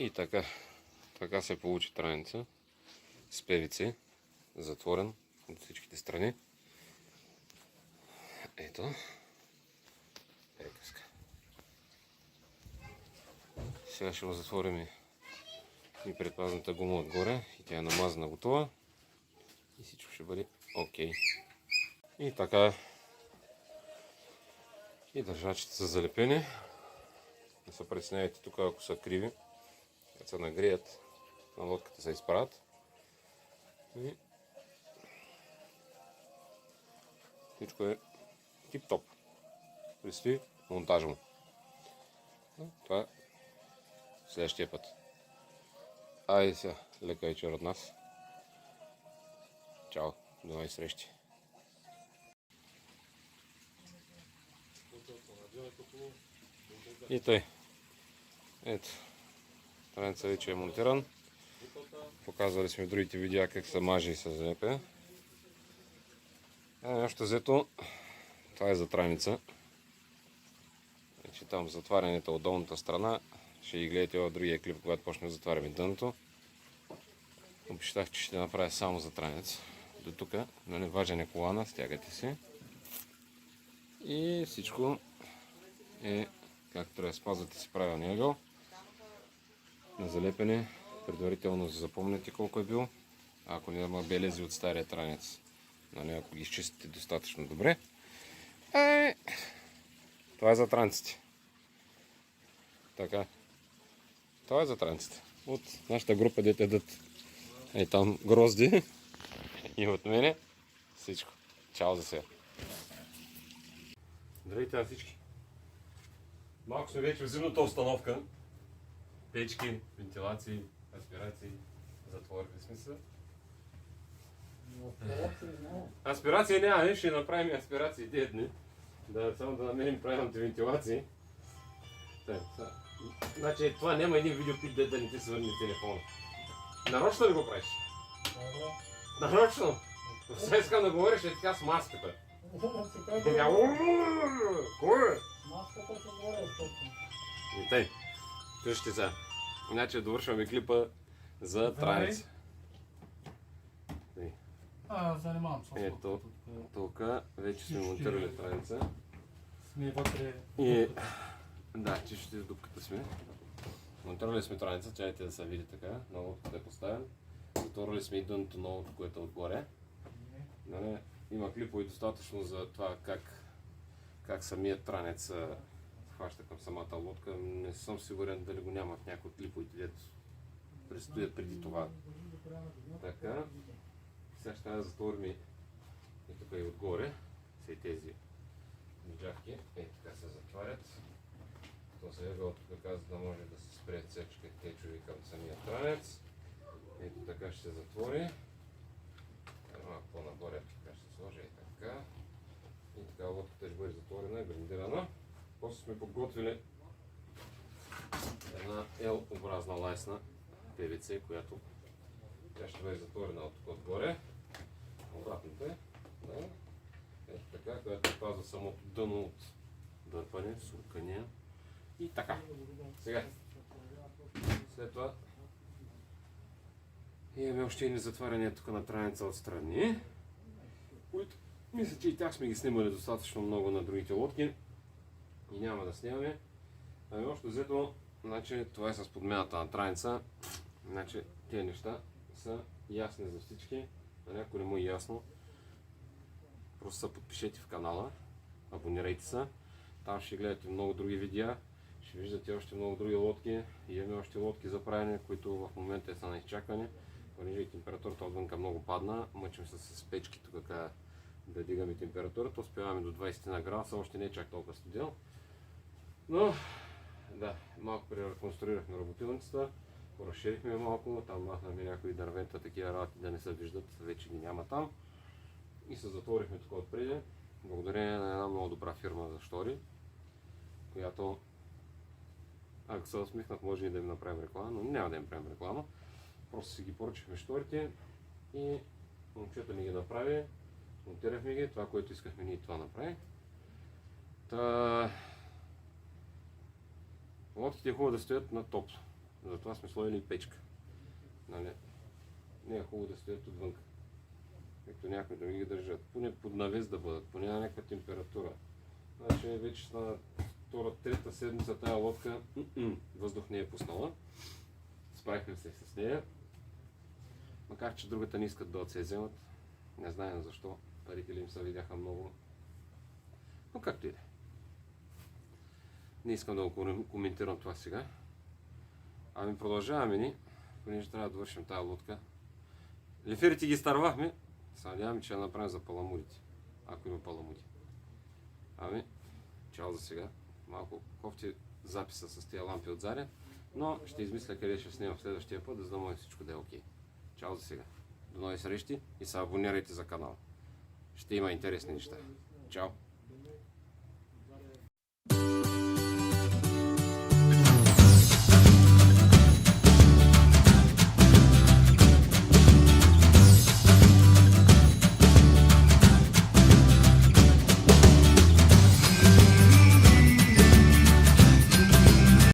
И така се получи траница с ПВЦ, затворен от всичките страни. Ето. Приказка. Сега ще го затворим и предпазната гума отгоре. И тя е намазана, готова. И всичко ще бъде окей. И така. И държачите са залепени. Не се притеснявайте тук, ако са криви. Като се нагреят, на лодката се изправят. И всичко е тип-топ. Предстои монтажа му. Това е следващия път. Айде сега, лека вечер от нас. Чао, до нови срещи. И тъй. Ето. Траница вече е монтиран. Показвали сме в другите видеа как се маже и се залепя. Нещо взето. Това е за траница. Значи там затварянето от долната страна. Ще ги гледате в другия клип, когато почнем да затваряме дъното. Обещах, че ще направя само за траница. До тук, нали, важен е колана, стягате си. И всичко е както трябва да спазвате си правилния ъгъл. На залепене, предварително запомняте колко е бил. Ако няма белези от стария транец, нали, ако ги изчистите достатъчно добре. Това е за транците. Така. Това е за транците. От нашата група дете дадат там грозди. И от мене всичко. Чао за сега. Здравейте на всички. Малко сме вече в зимната установка. Печки, вентилации, аспирации, затворили сме се. Аспирации няма, ще направим аспирации 9 дни. Само да намерим правилните вентилации. Значи това няма един видеоклип да не ти се върне телефона. Нарочно ли го правиш? Нарочно? Сега искам да говориш е така с маската. Кой? Маската се говори точно. И тъй. Слушайте сега. Значи довършваме клипа за траница. Занимавам се. Ето, тук вече сме монтирали траница. Сме вътре. И да, чистите дупката сме. Монтирали сме траница, чайте да се види така. Новото е поставен. Затворили сме и дъното новото, което е отгоре. Нали? Има клипове достатъчно за това как самият транец хваща към самата лодка. Не съм сигурен дали го няма в някои от клиповете, дето предстоят преди това. Така. Сега ще да затворим и тук и отгоре. Все тези джавки. Така се затварят. То се ъгъл тук каза да може да се спре сечка течови към самия транец. Ето така ще се затвори. Малко по-нагоре така ще сложа и така. И така лодката ще бъде затворена и блиндирана. После сме подготвили една L-образна лайсна ПВЦ, която тя ще бъде затворена от тук отгоре. Обратната е. Да. Ето така, която пазва самото дъно от дърпане, суркания. И така. Сега. След това имаме още едни затваряния тук на траница отстрани, които мисля, че и тях сме ги снимали достатъчно много на другите лодки и няма да снимаме. Ами още взето, значи, това е с подмяната на траница. Значи, тези неща са ясни за всички. На някой не му е ясно. Просто се подпишете в канала, абонирайте се. Там ще гледате много други видеа. Ще виждате още много други лодки. И имаме още лодки за правене, които в момента са на изчакване. Понеже и температурата отвънка много падна, мъчим се с печки тук да дигаме температурата. Успяваме до 20 на градуса, още не е чак толкова студено. Но, да, малко пререконструирахме работилницата, поразширихме малко, там махнахме някои дървета, такива работи да не се виждат, вече ги няма там. И се затворихме тук отпреди, благодарение на една много добра фирма за штори, която, ако се усмихнат, може и да им направим реклама, но няма да им правим реклама. Просто си ги поръчахме шторите и момчето ни ги направи, монтирахме ги, това, което искахме ние, това направи. Лодките е хубаво да стоят на топло. Затова сме сложили печка. Нали? Не е хубаво да стоят отвън. Както някои други ги държат. Поне под навес да бъдат, поне на някаква температура. Значи вече на трета седмица тая лодка въздух не е пуснала. Справихме се с нея. Макар че другата не искат да се вземат. Не знаем защо. Парите ли им се видяха много. Но както и да е. Не искам да го коментирам това сега. Ами продължаваме ни, понеже трябва да вършим тази лодка. Леферите ги изтървахме. Се надяваме, че я направим за паламудите. Ако има паламуди. Ами, чао за сега. Малко кофти записа с тези лампи отзади. Но ще измисля къде ще снимам в следващия път, за да може всичко да е окей. Чао за сега. До нови срещи и се абонирайте за канала. Ще има интересни неща. Чао!